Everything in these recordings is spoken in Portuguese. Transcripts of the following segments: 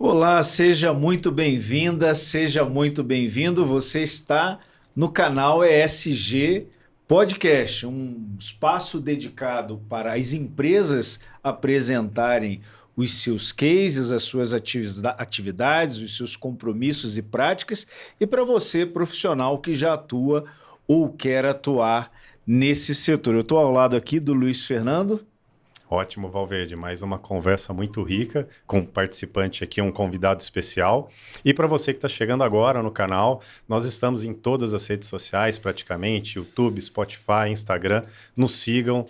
Olá, seja muito bem-vinda, seja muito bem-vindo. Você está no canal ESG Podcast, um espaço dedicado para as empresas apresentarem os seus cases, as suas atividades, os seus compromissos e práticas, e para você, profissional que já atua ou quer atuar nesse setor. Eu estou ao lado aqui do Luiz Fernando. Ótimo, Valverde. Mais uma conversa muito rica com um participante aqui, um convidado especial. E para você que está chegando agora no canal, nós estamos em todas as redes sociais, praticamente, YouTube, Spotify, Instagram. Nos sigam.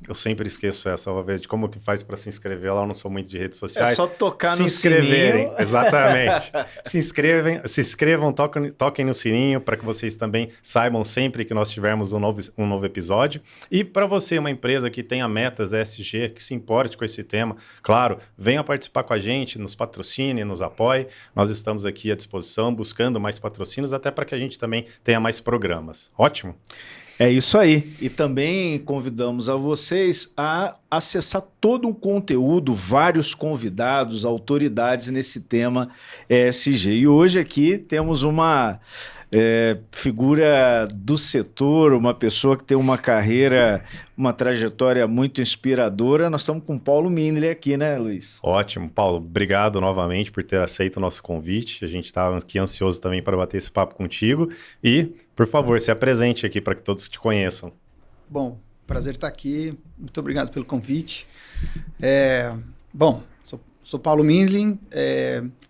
Eu sempre esqueço essa, Valverde, como que faz para se inscrever lá? Eu não sou muito de redes sociais. É só tocar se no inscreverem, sininho. Exatamente. se inscrevam, toquem no sininho para que vocês também saibam sempre que nós tivermos um novo episódio. E para você, uma empresa que tenha metas ESG, que se importe com esse tema, claro, venha participar com a gente, nos patrocine, nos apoie. Nós estamos aqui à disposição, buscando mais patrocínios, até para que a gente também tenha mais programas. Ótimo? É isso aí. E também convidamos a vocês a acessar todo um conteúdo, vários convidados, autoridades nesse tema ESG. E hoje aqui temos uma figura do setor, uma pessoa que tem uma carreira, uma trajetória muito inspiradora. Nós estamos com o Paulo Mindley aqui, né, Luiz? Ótimo, Paulo. Obrigado novamente por ter aceito o nosso convite. A gente estava aqui ansioso também para bater esse papo contigo. E, por favor, se apresente aqui para que todos te conheçam. Bom, prazer estar aqui. Muito obrigado pelo convite. Sou Paulo Mindley.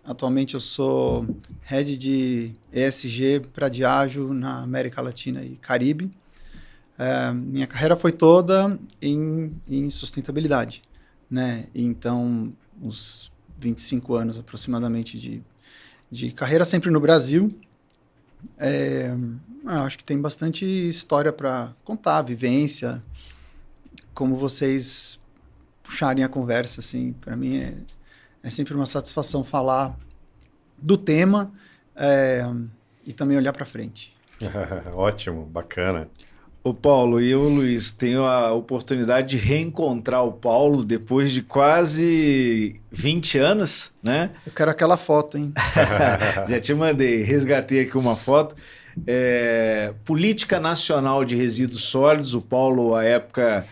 Atualmente eu sou Head de ESG para Diageo na América Latina e Caribe. Minha carreira foi toda em sustentabilidade, né? Então, uns 25 anos aproximadamente de carreira, sempre no Brasil. Acho que tem bastante história para contar, vivência, como vocês puxarem a conversa, assim, para mim é sempre uma satisfação falar do tema e também olhar para frente. Ótimo, bacana. O Paulo e eu, Luiz, tenho a oportunidade de reencontrar o Paulo depois de quase 20 anos, né? Eu quero aquela foto, hein? Já te mandei, resgatei aqui uma foto. Política Nacional de Resíduos Sólidos. O Paulo, à época,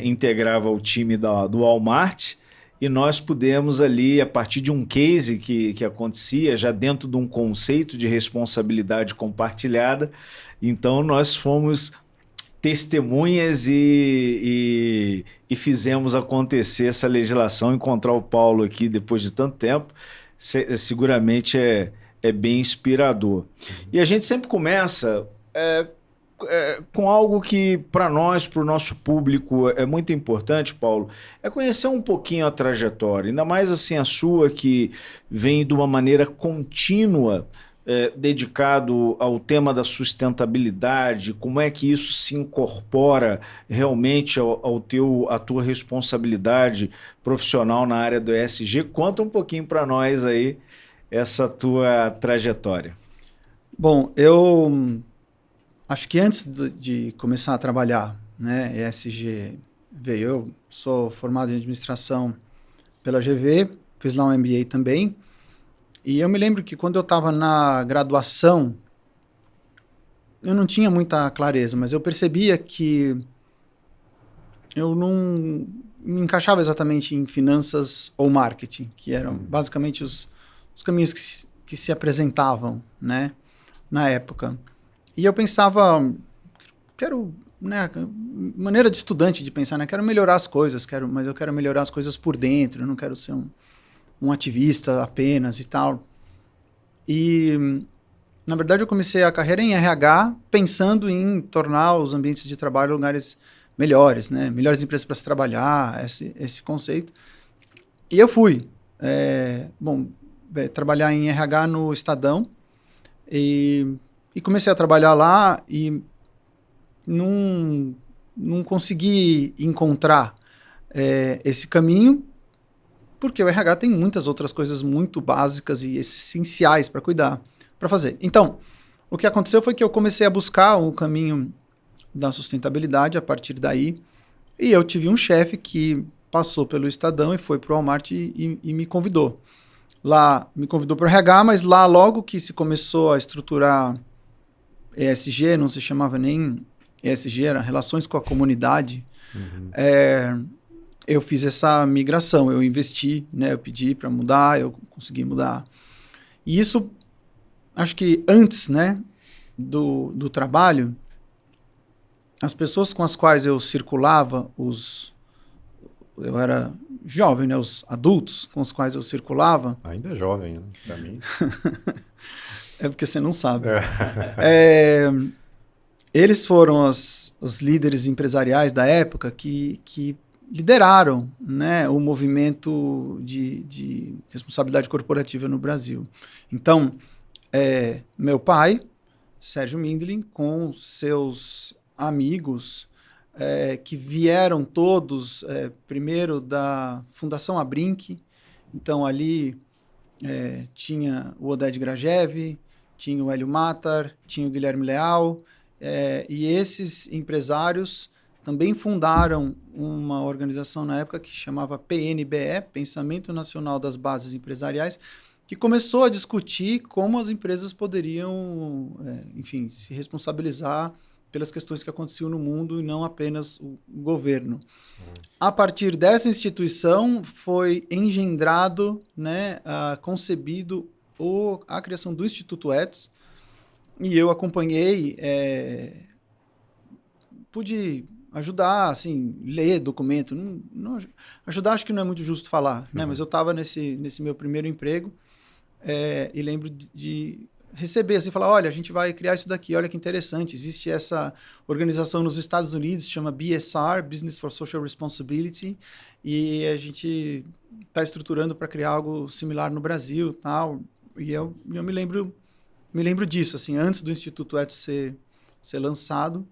integrava o time do Walmart. E nós pudemos ali, a partir de um case que acontecia, já dentro de um conceito de responsabilidade compartilhada, então nós fomos testemunhas e fizemos acontecer essa legislação. Encontrar o Paulo aqui depois de tanto tempo, seguramente é bem inspirador. E a gente sempre começa com algo que, para nós, para o nosso público, é muito importante, Paulo, é conhecer um pouquinho a trajetória, ainda mais assim a sua, que vem de uma maneira contínua, dedicado ao tema da sustentabilidade, como é que isso se incorpora realmente à tua responsabilidade profissional na área do ESG. Conta um pouquinho para nós aí essa tua trajetória. Bom, eu acho que antes de começar a trabalhar, né, ESG, eu sou formado em administração pela GV, fiz lá um MBA também, e eu me lembro que quando eu estava na graduação, eu não tinha muita clareza, mas eu percebia que eu não me encaixava exatamente em finanças ou marketing, que eram basicamente os caminhos que se apresentavam, né, na época. E eu pensava, né, maneira de estudante de pensar, né, quero melhorar as coisas, mas eu quero melhorar as coisas por dentro, eu não quero ser um ativista apenas e tal. E, na verdade, eu comecei a carreira em RH pensando em tornar os ambientes de trabalho lugares melhores, né, melhores empresas para se trabalhar, esse conceito. E eu fui, trabalhar em RH no Estadão, e comecei a trabalhar lá e não consegui encontrar esse caminho, porque o RH tem muitas outras coisas muito básicas e essenciais para cuidar, para fazer. Então, o que aconteceu foi que eu comecei a buscar o caminho da sustentabilidade a partir daí, e eu tive um chefe que passou pelo Estadão e foi para o Walmart e me convidou. Lá, me convidou para o RH, mas lá logo que se começou a estruturar ESG, não se chamava nem ESG, era Relações com a Comunidade, eu fiz essa migração, eu investi, né, eu pedi para mudar, eu consegui mudar. E isso, acho que antes, né, do trabalho, as pessoas com as quais eu circulava, eu era jovem, né, os adultos com os quais eu circulava... Ainda é jovem, né, para mim. É porque você não sabe. Eles foram os líderes empresariais da época que lideraram, né, o movimento de responsabilidade corporativa no Brasil. Então, meu pai, Sérgio Mindlin, com seus amigos, que vieram todos, primeiro da Fundação Abrinq, então ali tinha o Oded Grajew, tinha o Hélio Matar, tinha o Guilherme Leal, e esses empresários também fundaram uma organização na época que chamava PNBE, Pensamento Nacional das Bases Empresariais, que começou a discutir como as empresas poderiam, enfim, se responsabilizar pelas questões que aconteciam no mundo e não apenas o governo. Nossa. A partir dessa instituição foi engendrado, né, concebido a criação do Instituto Ethos, e eu acompanhei, pude ajudar, assim, ler documento, não, ajudar acho que não é muito justo falar, né, mas eu estava nesse meu primeiro emprego, e lembro de receber, assim, falar, olha, a gente vai criar isso daqui, olha que interessante, existe essa organização nos Estados Unidos, chama BSR, Business for Social Responsibility, e a gente está estruturando para criar algo similar no Brasil, tal, e eu me lembro disso, assim, antes do Instituto Ethos ser lançado,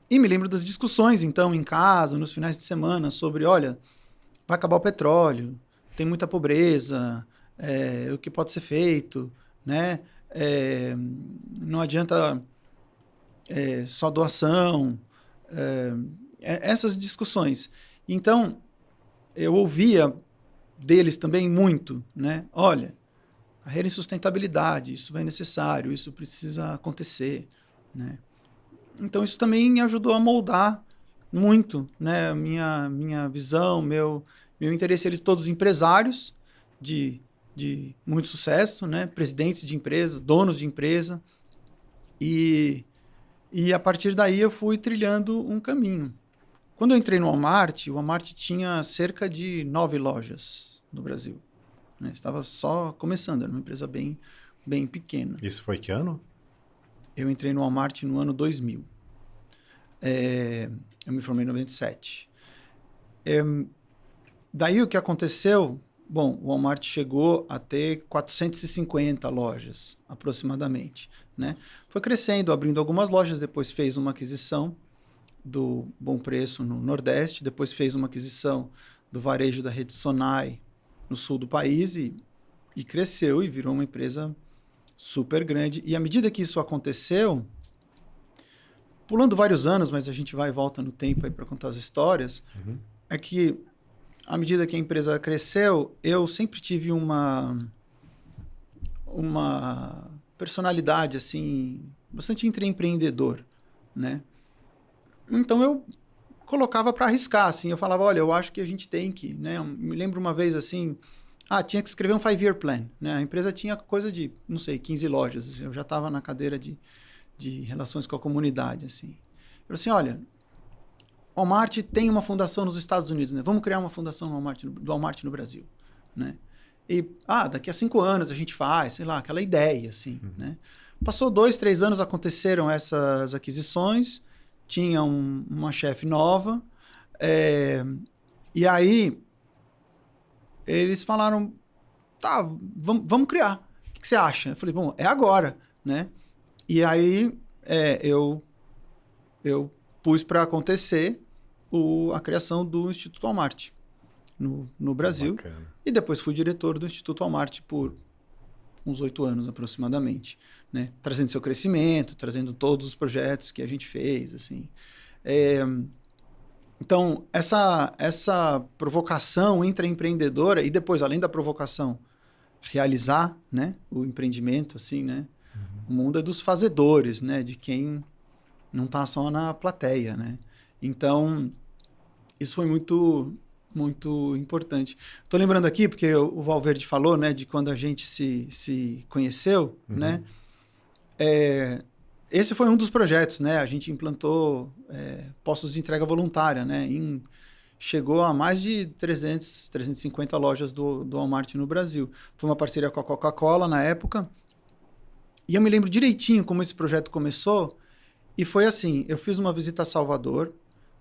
e me lembro das discussões, então, em casa, nos finais de semana, sobre, olha, vai acabar o petróleo, tem muita pobreza, o que pode ser feito, né? Não adianta só doação, essas discussões. Então, eu ouvia deles também muito, né? Olha, carreira em sustentabilidade, isso vai necessário, isso precisa acontecer, né? Então, isso também me ajudou a moldar muito, né? Minha visão, meu interesse. Eles todos empresários de muito sucesso, né? Presidentes de empresa, donos de empresa, e a partir daí eu fui trilhando um caminho. Quando eu entrei no Walmart, o Walmart tinha cerca de 9 lojas no Brasil, né? Estava só começando, era uma empresa bem pequena. Isso foi que ano? Eu entrei no Walmart no ano 2000. Eu me formei em 97. Daí o que aconteceu... Bom, o Walmart chegou a ter 450 lojas, aproximadamente, né? Foi crescendo, abrindo algumas lojas, depois fez uma aquisição do Bom Preço no Nordeste, depois fez uma aquisição do varejo da rede Sonai no sul do país e cresceu e virou uma empresa super grande. E à medida que isso aconteceu, pulando vários anos, mas a gente vai e volta no tempo aí para contar as histórias, é que à medida que a empresa cresceu, eu sempre tive uma personalidade, assim, bastante empreendedor, né? Então, eu colocava para arriscar, assim. Eu falava, olha, eu acho que a gente tem que, né? Eu me lembro uma vez, assim, tinha que escrever um 5-year plan, né? A empresa tinha coisa de, não sei, 15 lojas. Assim, eu já estava na cadeira de relações com a comunidade, assim. Eu falei assim, olha... O Walmart tem uma fundação nos Estados Unidos, né? Vamos criar uma fundação do Walmart no Brasil, né? E, daqui a 5 anos a gente faz, sei lá, aquela ideia, assim, né? Passou 2, 3 anos, aconteceram essas aquisições, tinha uma chefe nova, e aí eles falaram, tá, vamos criar. O que você acha? Eu falei, bom, é agora, né? E aí eu pus para acontecer a criação do Instituto Walmart no Brasil. Bacana. E depois fui diretor do Instituto Walmart por uns 8 anos aproximadamente, né? Trazendo seu crescimento, trazendo todos os projetos que a gente fez, assim. Então, essa provocação intraempreendedora e depois, além da provocação, realizar, né, o empreendimento, assim, né? O mundo é dos fazedores, né? De quem não está só na plateia, né? Então, isso foi muito, muito importante. Estou lembrando aqui, porque o Valverde falou, né, de quando a gente se conheceu, né? Esse foi um dos projetos, né? A gente implantou postos de entrega voluntária, né? Chegou a mais de 350 lojas do Walmart no Brasil. Foi uma parceria com a Coca-Cola na época. E eu me lembro direitinho como esse projeto começou. E foi assim, eu fiz uma visita a Salvador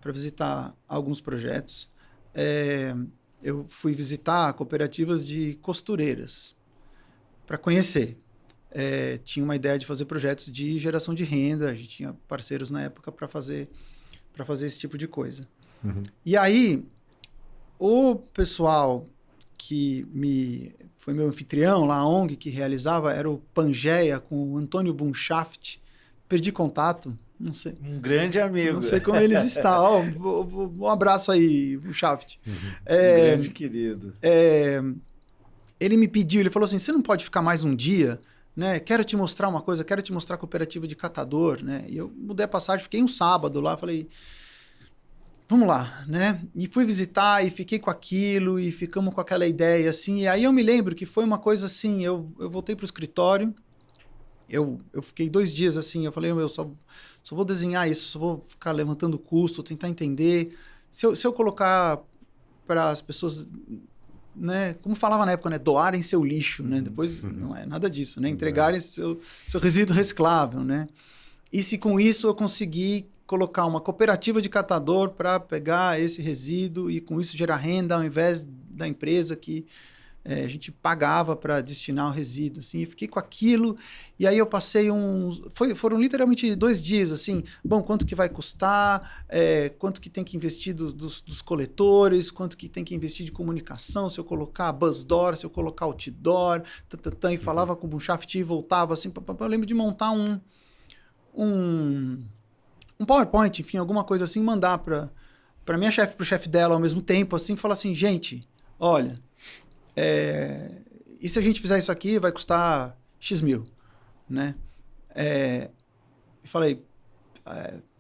para visitar alguns projetos. Eu fui visitar cooperativas de costureiras para conhecer. Tinha uma ideia de fazer projetos de geração de renda. A gente tinha parceiros na época para fazer esse tipo de coisa. E aí, o pessoal que foi meu anfitrião lá, a ONG que realizava, era o Pangeia, com o Antônio Bunschaft. Perdi contato, não sei. Um grande amigo. Não sei como eles estão. Um abraço aí, Bunschaft. Grande querido. Ele me pediu, ele falou assim, você não pode ficar mais um dia, né? Quero te mostrar uma coisa, quero te mostrar a cooperativa de catador, né? E eu mudei a passagem, fiquei um sábado lá, falei, vamos lá, né? E fui visitar e fiquei com aquilo e ficamos com aquela ideia, assim. E aí eu me lembro que foi uma coisa assim, eu voltei para o escritório, eu fiquei 2 dias assim, eu falei, eu só vou desenhar isso, só vou ficar levantando custo, tentar entender. Se eu colocar para as pessoas, né, como falava na época, né, doarem seu lixo, né? Depois não é nada disso, né? Entregarem seu resíduo reciclável, né? E se com isso eu conseguir colocar uma cooperativa de catador para pegar esse resíduo e com isso gerar renda ao invés da empresa que a gente pagava para destinar o resíduo, assim, e fiquei com aquilo, e aí eu passei foram literalmente 2 dias, assim, bom, quanto que vai custar, quanto que tem que investir dos coletores, quanto que tem que investir de comunicação, se eu colocar buzzdoor, se eu colocar outdoor, e falava com o Bunschaft e voltava, assim, eu lembro de montar um PowerPoint, enfim, alguma coisa assim, mandar para minha chefe, para o chefe dela ao mesmo tempo, assim, falar assim, gente, olha, e se a gente fizer isso aqui, vai custar X mil, né? E falei,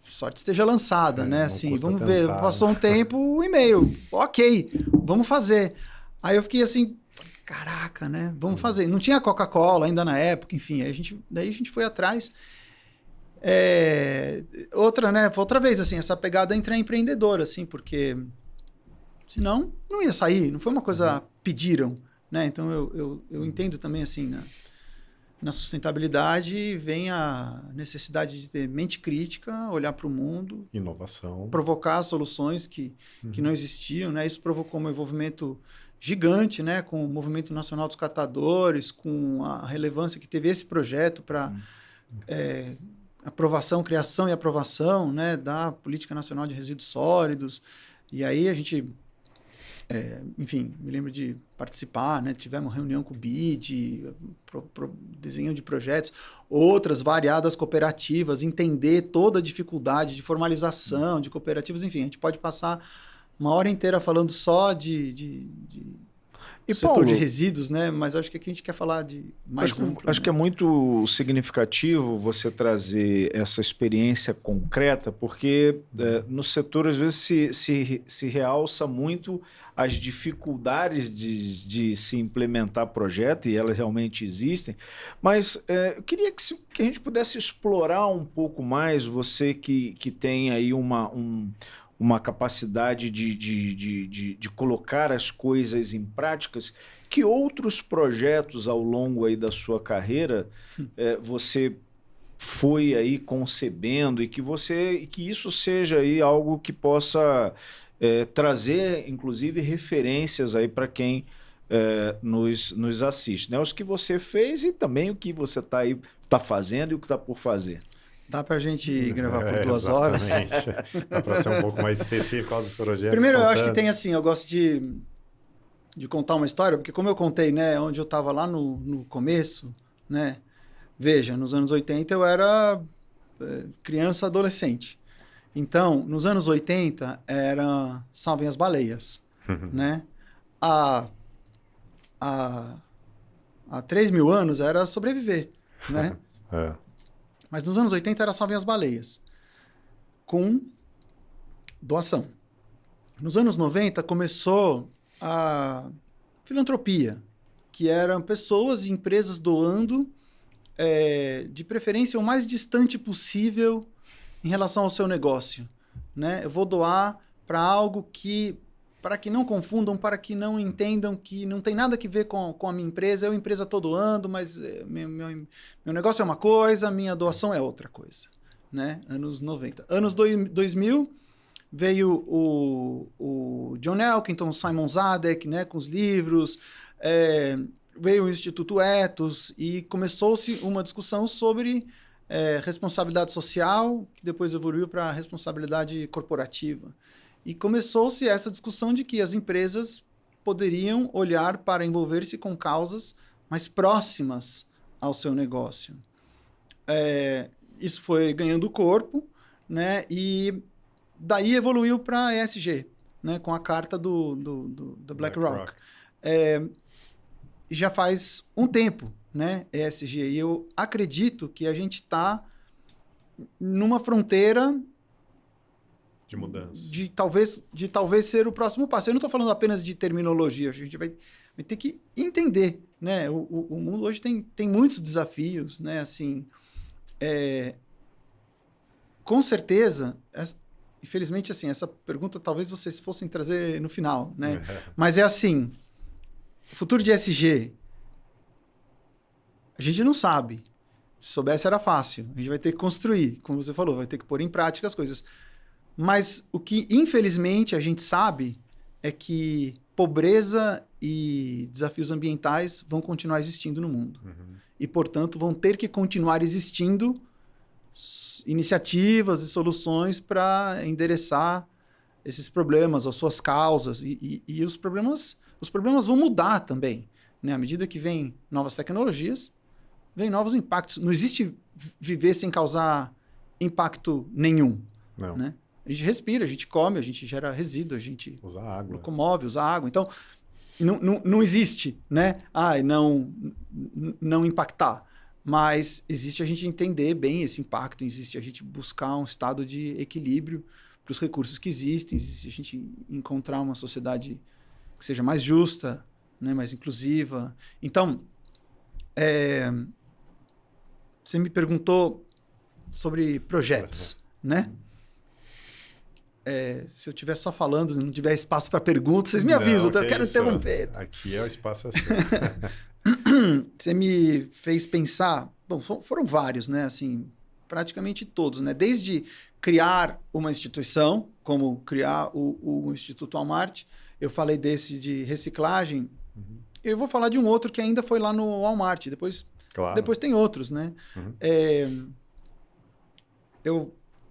sorte esteja lançada, né? Assim, vamos tentar, ver, passou um tempo, um e-mail, ok, vamos fazer. Aí eu fiquei assim, caraca, né? Vamos fazer. Não tinha Coca-Cola ainda na época, enfim, daí a gente foi atrás. Outra vez, assim, essa pegada intraempreendedora, assim, porque senão não ia sair, não foi uma coisa pediram, né? Então eu entendo também, assim, na sustentabilidade vem a necessidade de ter mente crítica, olhar para o mundo, inovação, provocar soluções que não existiam, né? Isso provocou um envolvimento gigante, né? Com o Movimento Nacional dos Catadores, com a relevância que teve esse projeto para aprovação, criação e aprovação, né, da Política Nacional de Resíduos Sólidos. E aí a gente, enfim, me lembro de participar, né, tivemos reunião com o BID, desenho de projetos, outras variadas cooperativas, entender toda a dificuldade de formalização de cooperativas, enfim, a gente pode passar uma hora inteira falando só de setor Paulo, de resíduos, né? Mas acho que aqui a gente quer falar de mais amplo. Acho que é muito significativo você trazer essa experiência concreta, porque no setor, às vezes, se realça muito as dificuldades de se implementar projeto, e elas realmente existem, mas eu queria que a gente pudesse explorar um pouco mais, você que tem aí uma capacidade de colocar as coisas em práticas, que outros projetos ao longo aí da sua carreira você foi aí concebendo e que isso seja aí algo que possa trazer, inclusive, referências aí para quem nos assiste, né? Os que você fez e também o que você tá fazendo e o que está por fazer. Dá para a gente gravar por 2 horas? Dá para ser um pouco mais específico dos projetos. Primeiro, eu acho que tem assim, eu gosto de contar uma história, porque como eu contei, né, onde eu estava lá no começo, né, veja, nos anos 80 eu era criança, adolescente. Então, nos anos 80, era salvem as baleias, né? Há 3.000 anos era sobreviver, né? Mas nos anos 80 era salvem as baleias, com doação. Nos anos 90 começou a filantropia, que eram pessoas e empresas doando, de preferência o mais distante possível em relação ao seu negócio, né? Eu vou doar para algo para que não confundam, para que não entendam que não tem nada a ver com a minha empresa. Eu, a empresa, estou doando, mas meu negócio é uma coisa, minha doação é outra coisa, né? Anos 90. Anos 2000, veio o John Elkington, Simon Zadek, né, com os livros, veio o Instituto Ethos e começou-se uma discussão sobre responsabilidade social, que depois evoluiu para responsabilidade corporativa. E começou-se essa discussão de que as empresas poderiam olhar para envolver-se com causas mais próximas ao seu negócio. Isso foi ganhando corpo, né? E daí evoluiu para ESG, né? Com a carta do BlackRock. Já faz um tempo, né? ESG. E eu acredito que a gente está numa fronteira de mudança. De talvez ser o próximo passo. Eu não estou falando apenas de terminologia, a gente vai ter que entender, né? O mundo hoje tem muitos desafios, né? Assim, com certeza, infelizmente, assim, essa pergunta talvez vocês fossem trazer no final, né? Mas é assim, o futuro de ESG, a gente não sabe. Se soubesse era fácil. A gente vai ter que construir, como você falou, vai ter que pôr em prática as coisas. Mas o que, infelizmente, a gente sabe é que pobreza e desafios ambientais vão continuar existindo no mundo. E, portanto, vão ter que continuar existindo iniciativas e soluções para endereçar esses problemas, as suas causas. E os problemas vão mudar também, né? À medida que vem novas tecnologias, vem novos impactos. Não existe viver sem causar impacto nenhum. Não. Né? A gente respira, a gente come, a gente gera resíduo, a gente usa água, locomove, usa água. Então, não existe, né? Não impactar. Mas existe a gente entender bem esse impacto, existe a gente buscar um estado de equilíbrio para os recursos que existem, existe a gente encontrar uma sociedade que seja mais justa, né? Mais inclusiva. Então, você me perguntou sobre projetos, né? Se eu estiver só falando, não tiver espaço para perguntas, vocês me avisam, então eu quero interromper. Aqui é o espaço assim. Você me fez pensar, bom, foram vários, né? Assim, praticamente todos, né? Desde criar uma instituição, como criar o Instituto Walmart, eu falei desse de reciclagem, eu vou falar de um outro que ainda foi lá no Walmart, depois tem outros, né?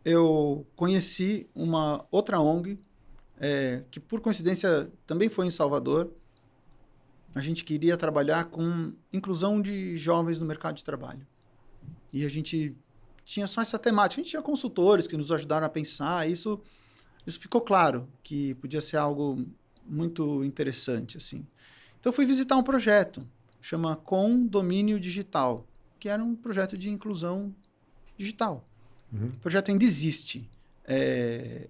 Eu conheci uma outra ONG, que por coincidência também foi em Salvador. A gente queria trabalhar com inclusão de jovens no mercado de trabalho. E a gente tinha só essa temática. A gente tinha consultores que nos ajudaram a pensar. Isso ficou claro que podia ser algo muito interessante, assim. Então, eu fui visitar um projeto, chama Condomínio Digital, que era um projeto de inclusão digital. O projeto ainda existe.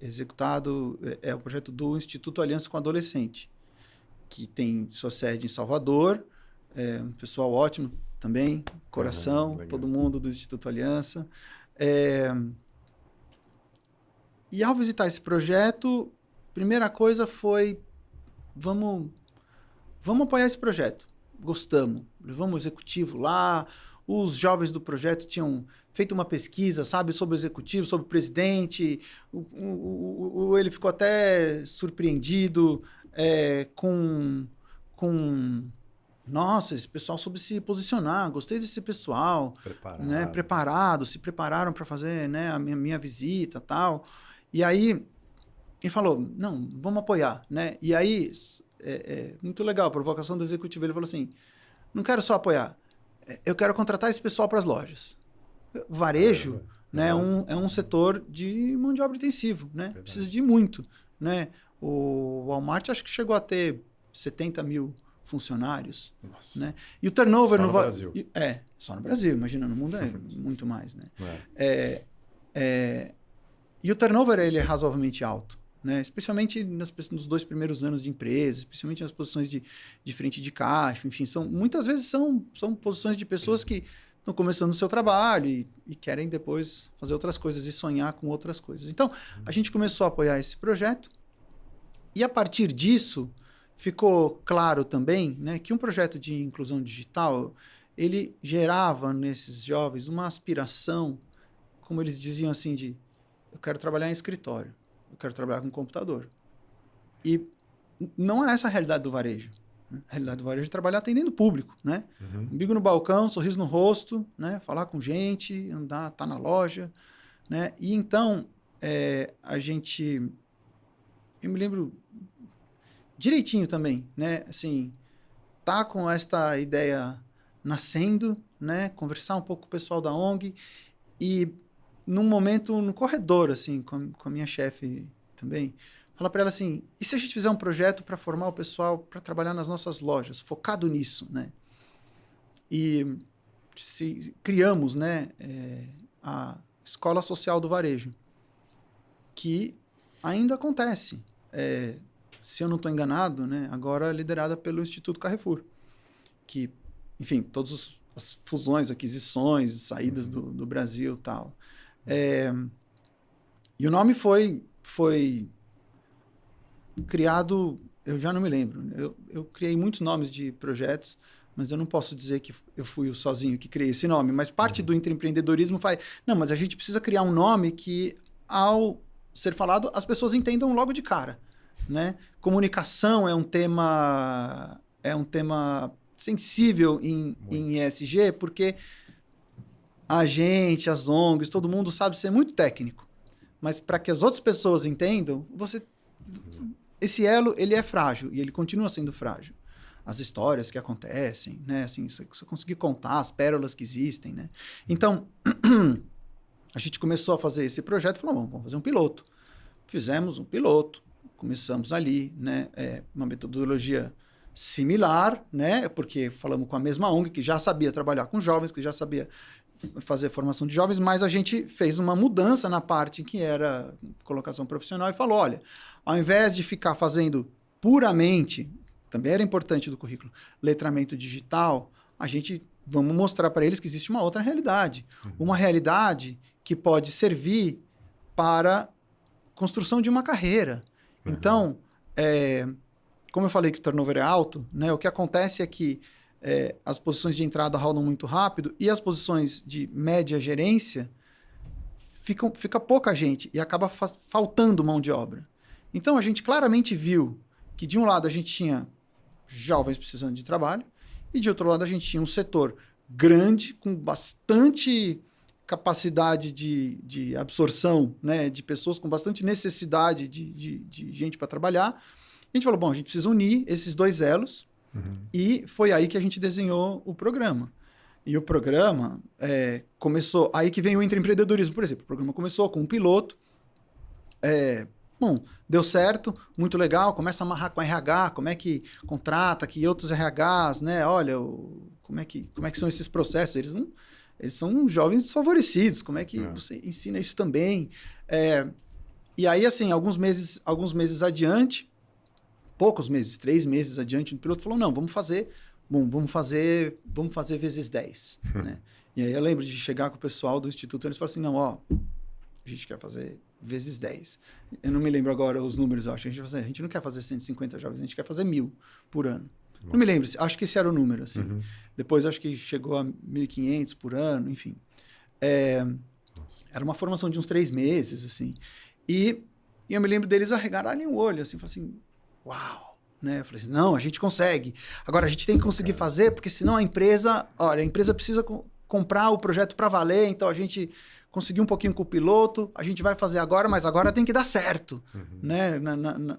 Executado, é o projeto do Instituto Aliança com Adolescente, que tem sua sede em Salvador, um pessoal ótimo também, coração, todo mundo do Instituto Aliança. E ao visitar esse projeto, primeira coisa foi, vamos apoiar esse projeto. Gostamos. Levamos o executivo lá, os jovens do projeto tinham feito uma pesquisa, sabe, sobre o executivo, sobre o presidente. Ele ficou até surpreendido com nossa, esse pessoal soube se posicionar, gostei desse pessoal. Preparado, se prepararam para fazer, né, a minha visita e tal. E aí, ele falou, não, vamos apoiar, né? E aí, muito legal, a provocação do executivo, ele falou assim, não quero só apoiar, eu quero contratar esse pessoal para as lojas. Varejo, né? É um setor de mão de obra intensivo, né? Verdade. Precisa de muito, né? O Walmart acho que chegou a ter 70 mil funcionários, Nossa. né? E o turnover Só no Brasil. Só no Brasil, imagina, no mundo é muito mais, né? É. E o turnover ele é razoavelmente alto, né? Especialmente nos 2 primeiros anos de empresa, especialmente nas posições de frente de caixa, enfim, muitas vezes são posições de pessoas que estão começando o seu trabalho e querem depois fazer outras coisas e sonhar com outras coisas. Então, a gente começou a apoiar esse projeto e a partir disso ficou claro também, né, que um projeto de inclusão digital ele gerava nesses jovens uma aspiração, como eles diziam assim, de eu quero trabalhar em escritório, eu quero trabalhar com computador. E não é essa a realidade do varejo. Né? A realidade do varejo é trabalhar atendendo público, né? Umbigo no balcão, sorriso no rosto, né? Falar com gente, andar, tá na loja, né? E então, eu me lembro direitinho também, né? Assim, tá com esta ideia nascendo, né? Conversar um pouco com o pessoal da ONG e num momento no corredor, assim, com a minha chefe também, falar para ela assim, e se a gente fizer um projeto para formar o pessoal para trabalhar nas nossas lojas, focado nisso, né? E criamos, né, a Escola Social do Varejo, que ainda acontece. Se eu não estou enganado, né, agora liderada pelo Instituto Carrefour, que, enfim, todas as fusões, aquisições, saídas do Brasil e tal. E o nome foi criado, eu já não me lembro, eu criei muitos nomes de projetos, mas eu não posso dizer que eu fui o sozinho que criei esse nome, mas parte do intraempreendedorismo faz, não, mas a gente precisa criar um nome que, ao ser falado, as pessoas entendam logo de cara, né? Comunicação é um tema sensível em ESG, porque a gente, as ONGs, todo mundo sabe ser muito técnico. Mas para que as outras pessoas entendam, esse elo ele é frágil e ele continua sendo frágil. As histórias que acontecem, né? Assim, se eu conseguir contar as pérolas que existem, né? Então, a gente começou a fazer esse projeto e falou, vamos fazer um piloto. Fizemos um piloto, começamos ali, né? Uma metodologia similar, né? Porque falamos com a mesma ONG que já sabia trabalhar com jovens, que já sabia fazer formação de jovens, mas a gente fez uma mudança na parte que era colocação profissional e falou, olha, ao invés de ficar fazendo puramente, também era importante do currículo, letramento digital, vamos mostrar para eles que existe uma outra realidade. Uma realidade que pode servir para construção de uma carreira. Então, como eu falei que o turnover é alto, né, o que acontece é que as posições de entrada rodam muito rápido e as posições de média gerência fica pouca gente e acaba faltando mão de obra. Então, a gente claramente viu que, de um lado, a gente tinha jovens precisando de trabalho e, de outro lado, a gente tinha um setor grande, com bastante capacidade de absorção, né, de pessoas com bastante necessidade de gente para trabalhar. A gente falou, bom, a gente precisa unir esses dois elos e foi aí que a gente desenhou o programa. E o programa começou... Aí que vem o intraempreendedorismo, por exemplo. O programa começou com um piloto. Bom, deu certo, muito legal. Começa a amarrar com RH, como é que contrata, que outros RHs, né? Olha, como é que são esses processos? Eles são jovens desfavorecidos. Como é que você ensina isso também? E aí, assim, alguns meses adiante, poucos meses, 3 meses adiante, o piloto falou, não, vamos fazer vezes 10. Né? E aí eu lembro de chegar com o pessoal do Instituto, eles falaram assim, não, a gente quer fazer vezes 10. Eu não me lembro agora os números, eu acho. A gente não quer fazer 150 jovens, a gente quer fazer 1.000 por ano. Não me lembro, acho que esse era o número, assim. Depois acho que chegou a 1.500 por ano, enfim. Era uma formação de uns 3 meses, assim. E eu me lembro deles arregararem o olho, assim, falar assim, uau! Né? Eu falei assim, não, a gente consegue. Agora, a gente tem que conseguir fazer, porque senão a empresa precisa comprar o projeto para valer, então a gente conseguiu um pouquinho com o piloto, a gente vai fazer agora, mas agora tem que dar certo. Né?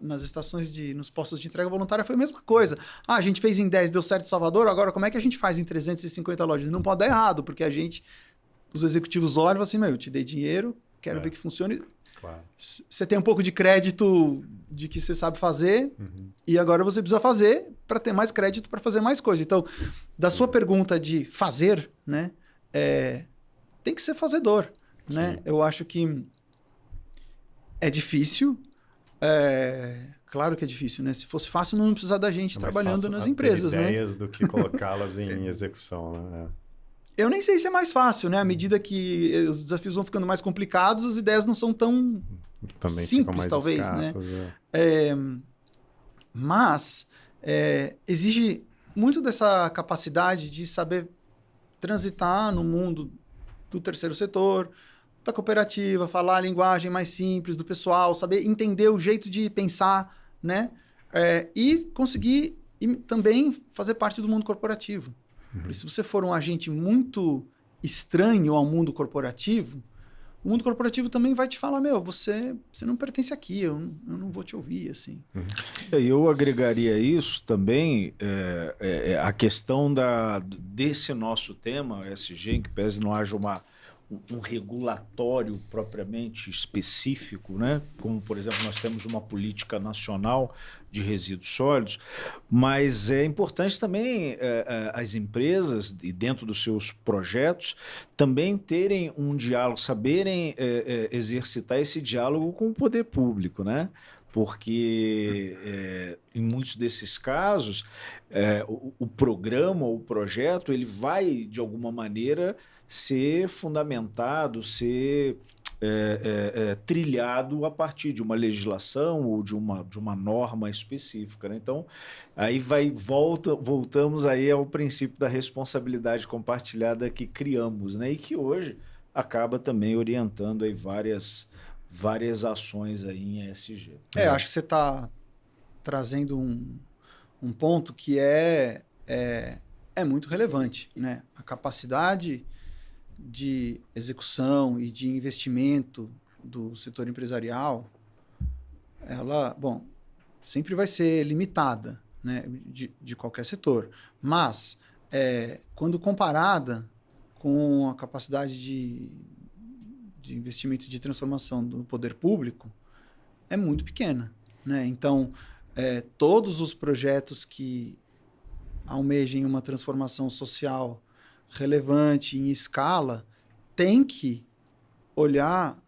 Nas estações, nos postos de entrega voluntária foi a mesma coisa. A gente fez em 10, deu certo em Salvador, agora como é que a gente faz em 350 lojas? Não pode dar errado, porque a gente os executivos olham e falam assim, eu te dei dinheiro, quero ver que funcione. Claro. Você tem um pouco de crédito de que você sabe fazer e agora você precisa fazer para ter mais crédito para fazer mais coisa. Então, da sua pergunta de fazer, né, tem que ser fazedor. Né? Eu acho que é difícil. Claro que é difícil, né? Se fosse fácil, não precisar da gente trabalhando nas empresas, né? Ideias do que colocá-las em execução, né? Eu nem sei se é mais fácil, né? À medida que os desafios vão ficando mais complicados, as ideias não são tão também simples, mais talvez, escassas, né? Mas exige muito dessa capacidade de saber transitar no mundo do terceiro setor, da cooperativa, falar a linguagem mais simples do pessoal, saber entender o jeito de pensar, né? E conseguir também fazer parte do mundo corporativo. Porque se você for um agente muito estranho ao mundo corporativo, o mundo corporativo também vai te falar, você não pertence aqui, eu não vou te ouvir, assim. Eu agregaria isso também, a questão desse nosso tema, ESG, em que pese não haja um regulatório propriamente específico, né? Como, por exemplo, nós temos uma política nacional de resíduos sólidos, mas é importante também as empresas, e dentro dos seus projetos, também terem um diálogo, saberem exercitar esse diálogo com o poder público, né? Porque em muitos desses casos, o programa ou o projeto ele vai, de alguma maneira, ser fundamentado, ser trilhado a partir de uma legislação ou de uma norma específica, né? Então, aí voltamos aí ao princípio da responsabilidade compartilhada que criamos, né? E que hoje acaba também orientando aí várias ações aí em ESG. Acho que você está trazendo um ponto que é muito relevante, né? A capacidade de execução e de investimento do setor empresarial, ela, sempre vai ser limitada, né? De qualquer setor. Mas, quando comparada com a capacidade de investimento de transformação do poder público, é muito pequena, né? Então, todos os projetos que almejem uma transformação social relevante em escala têm que olhar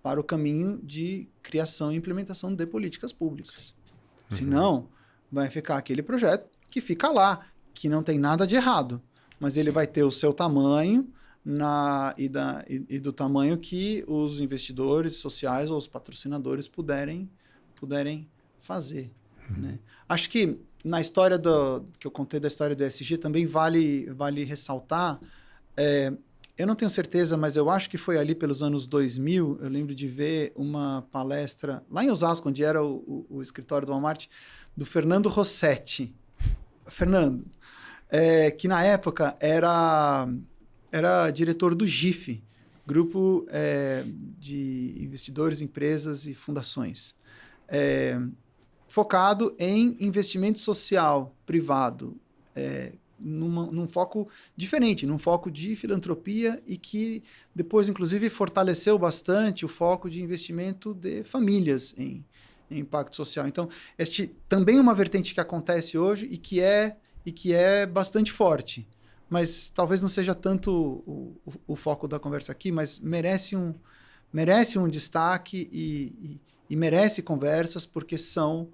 para o caminho de criação e implementação de políticas públicas. Senão, vai ficar aquele projeto que fica lá, que não tem nada de errado, mas ele vai ter o seu tamanho e do tamanho que os investidores sociais ou os patrocinadores puderem fazer. Né? Acho que na história que eu contei da história do ESG também vale ressaltar, eu não tenho certeza, mas eu acho que foi ali pelos anos 2000, eu lembro de ver uma palestra lá em Osasco, onde era o escritório do Walmart, do Fernando Rossetti. Fernando, que na época era diretor do GIF, Grupo de Investidores, Empresas e Fundações, focado em investimento social privado, num foco diferente, num foco de filantropia e que depois, inclusive, fortaleceu bastante o foco de investimento de famílias em impacto social. Então, este também é uma vertente que acontece hoje e que é bastante forte. Mas talvez não seja tanto o foco da conversa aqui, mas merece um destaque e merece conversas, porque são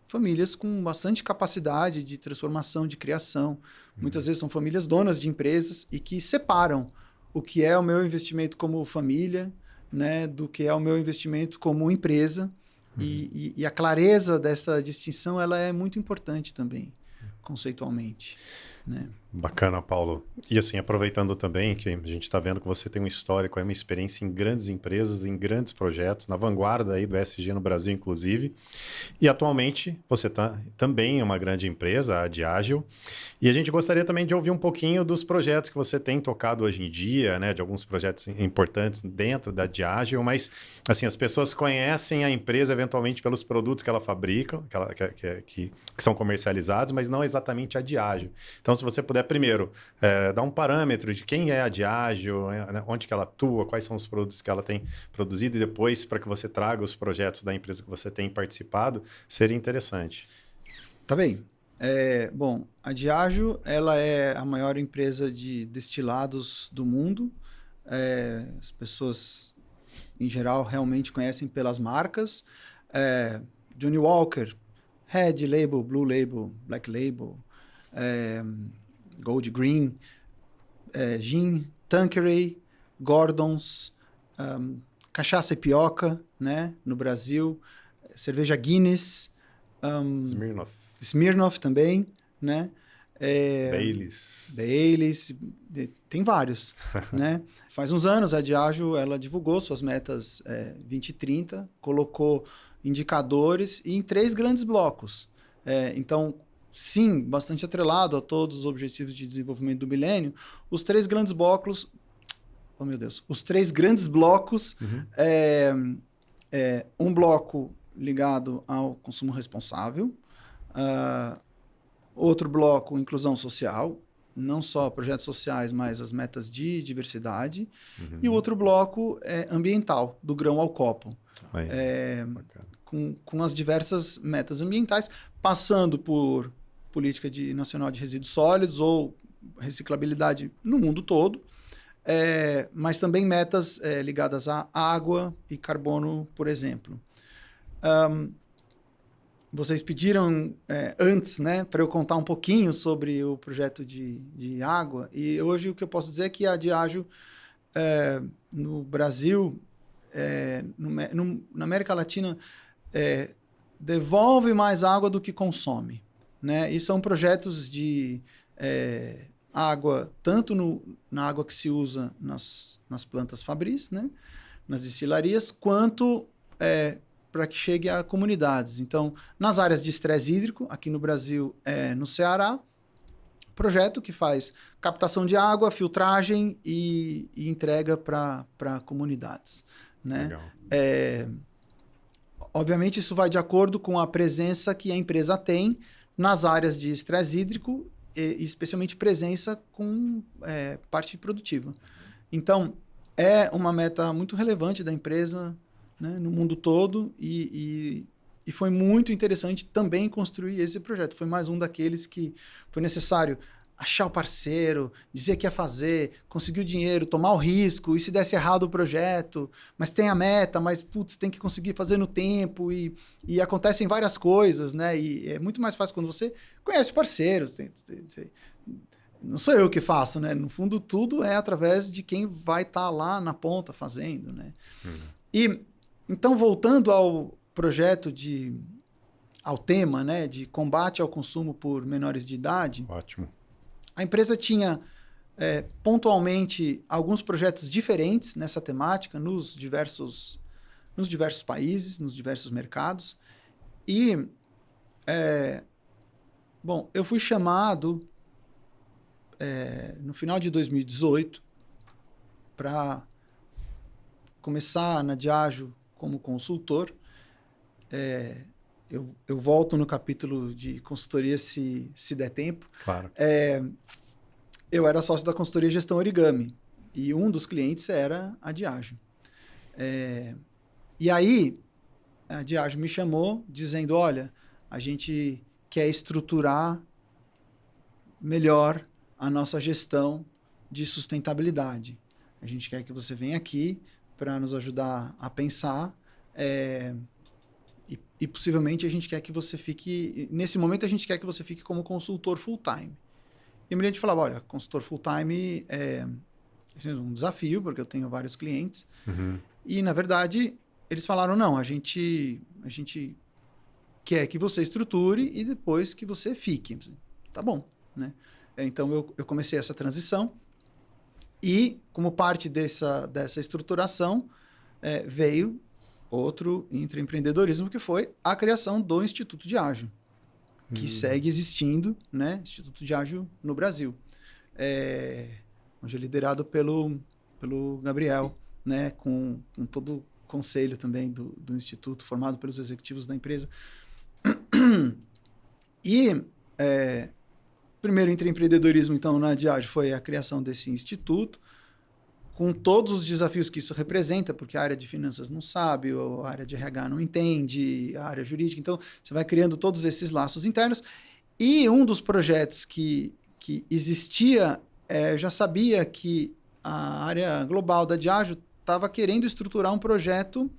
famílias com bastante capacidade de transformação, de criação. Muitas vezes são famílias donas de empresas e que separam o que é o meu investimento como família, né, do que é o meu investimento como empresa. E a clareza dessa distinção ela é muito importante também, conceitualmente. Né? Bacana, Paulo. E assim, aproveitando também que a gente está vendo que você tem um histórico, uma experiência em grandes empresas, em grandes projetos, na vanguarda aí do ESG no Brasil, inclusive. E atualmente você está também em uma grande empresa, a Diageo. E a gente gostaria também de ouvir um pouquinho dos projetos que você tem tocado hoje em dia, né? De alguns projetos importantes dentro da Diageo, mas assim, as pessoas conhecem a empresa eventualmente pelos produtos que ela fabrica, que são comercializados, mas não exatamente a Diageo. Então, Então, se você puder primeiro dar um parâmetro de quem é a Diageo, né, onde que ela atua, quais são os produtos que ela tem produzido, e depois para que você traga os projetos da empresa que você tem participado, seria interessante. Tá bem. Bom, a Diageo, ela é a maior empresa de destilados do mundo. As pessoas, em geral, realmente conhecem pelas marcas. Johnnie Walker, Red Label, Blue Label, Black Label, Gold Green, Gin, Tanqueray, Gordon's, cachaça e pioca, né, no Brasil, cerveja Guinness, Smirnoff também, né? Baileys, tem vários, né? Faz uns anos a Diageo, ela divulgou suas metas 2030, colocou indicadores em 3 grandes blocos. Então, sim, bastante atrelado a todos os objetivos de desenvolvimento do milênio, os 3 grandes blocos... Oh, meu Deus. Os 3 grandes blocos, um bloco ligado ao consumo responsável, outro bloco, inclusão social, não só projetos sociais, mas as metas de diversidade, e o outro bloco é ambiental, do grão ao copo. Com as diversas metas ambientais, passando por política nacional de resíduos sólidos ou reciclabilidade no mundo todo, mas também metas ligadas à água e carbono, por exemplo. Vocês pediram antes, né, para eu contar um pouquinho sobre o projeto de água, e hoje o que eu posso dizer é que a Diageo, no Brasil, na América Latina, devolve mais água do que consome, né? E são projetos de água, tanto na água que se usa nas plantas fabris, né, nas destilarias, quanto para que chegue a comunidades. Então, nas áreas de estresse hídrico, aqui no Brasil, no Ceará, projeto que faz captação de água, filtragem e entrega para comunidades, né? Legal. Obviamente, isso vai de acordo com a presença que a empresa tem nas áreas de estresse hídrico, e especialmente presença com parte produtiva. Então, é uma meta muito relevante da empresa, né, no mundo todo, e foi muito interessante também construir esse projeto. Foi mais um daqueles que foi necessário achar o parceiro, dizer que ia fazer, conseguir o dinheiro, tomar o risco, e se desse errado o projeto, mas tem a meta, mas putz, tem que conseguir fazer no tempo, e acontecem várias coisas, né? E é muito mais fácil quando você conhece o parceiro. Não sou eu que faço, né? No fundo, tudo é através de quem vai estar lá na ponta fazendo, né? E então, voltando ao projeto ao tema, né, de combate ao consumo por menores de idade. Ótimo. A empresa tinha pontualmente alguns projetos diferentes nessa temática nos diversos países, nos diversos mercados. E, bom, eu fui chamado no final de 2018 para começar na Diageo como consultor. Eu volto no capítulo de consultoria se der tempo. Claro. Eu era sócio da consultoria Gestão Origami, e um dos clientes era a Diageo. E aí, a Diageo me chamou dizendo, olha, a gente quer estruturar melhor a nossa gestão de sustentabilidade. A gente quer que você venha aqui para nos ajudar a pensar, e possivelmente a gente quer que você fique... Nesse momento, a gente quer que você fique como consultor full-time. E a gente falava, olha, consultor full-time é um desafio, porque eu tenho vários clientes. E, na verdade, eles falaram, não, a gente quer que você estruture e depois que você fique. Tá bom, né? Então, eu comecei essa transição. E, como parte dessa estruturação, veio outro intraempreendedorismo, que foi a criação do Instituto Diageo, que segue existindo, né? Instituto Diageo no Brasil. Hoje é liderado pelo Gabriel, né? Com todo o conselho também do Instituto, formado pelos executivos da empresa. E primeiro intraempreendedorismo, então, na Diageo foi a criação desse instituto, com todos os desafios que isso representa, porque a área de finanças não sabe, a área de RH não entende, a área jurídica. Então, você vai criando todos esses laços internos. E um dos projetos que existia, eu já sabia que a área global da Diageo estava querendo estruturar um projeto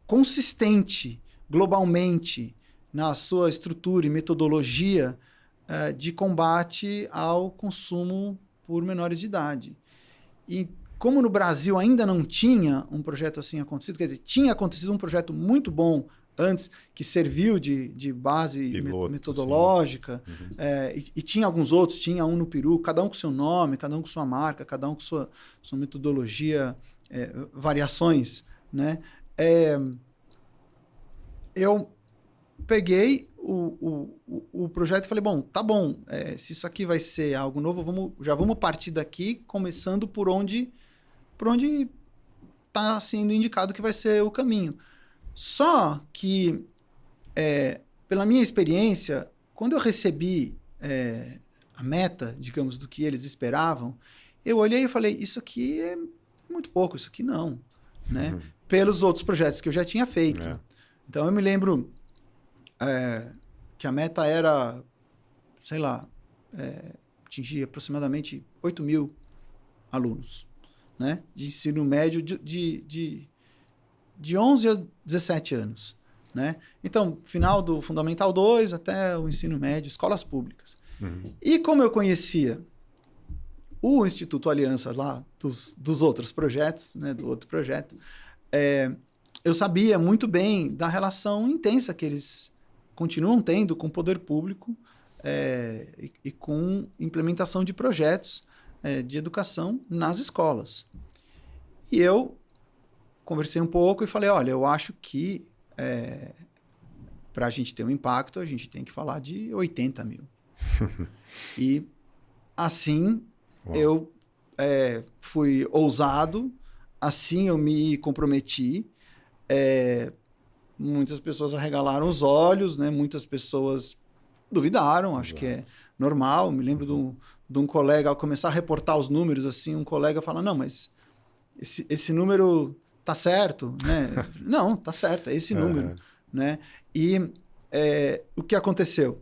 consistente, globalmente, na sua estrutura e metodologia de combate ao consumo por menores de idade. E como no Brasil ainda não tinha um projeto assim acontecido, quer dizer, tinha acontecido um projeto muito bom antes, que serviu de base piloto, metodológica, e tinha alguns outros, tinha um no Peru, cada um com seu nome, cada um com sua marca, cada um com sua metodologia, variações, né? Eu peguei o projeto e falei, bom, tá bom, se isso aqui vai ser algo novo, já vamos partir daqui, começando por onde está sendo indicado que vai ser o caminho. Só que, pela minha experiência, quando eu recebi a meta, digamos, do que eles esperavam, eu olhei e falei, isso aqui é muito pouco, isso aqui não, né? Pelos outros projetos que eu já tinha feito. Então, eu me lembro que a meta era, sei lá, atingir aproximadamente 8 mil alunos, né? De ensino médio de 11 a 17 anos, né? Então, final do Fundamental 2 até o ensino médio, escolas públicas. E como eu conhecia o Instituto Aliança lá, dos outros projetos, né, do outro projeto, eu sabia muito bem da relação intensa que eles continuam tendo com o poder público e com implementação de projetos de educação nas escolas. E eu conversei um pouco e falei, olha, eu acho que para a gente ter um impacto, a gente tem que falar de 80 mil. E assim eu fui ousado, assim eu me comprometi. Muitas pessoas arregalaram os olhos, né? Muitas pessoas duvidaram, acho que é normal. Me lembro de um colega, ao começar a reportar os números, assim, um colega fala, não, mas esse número tá certo, né? Não, tá certo, é esse número, né? E o que aconteceu?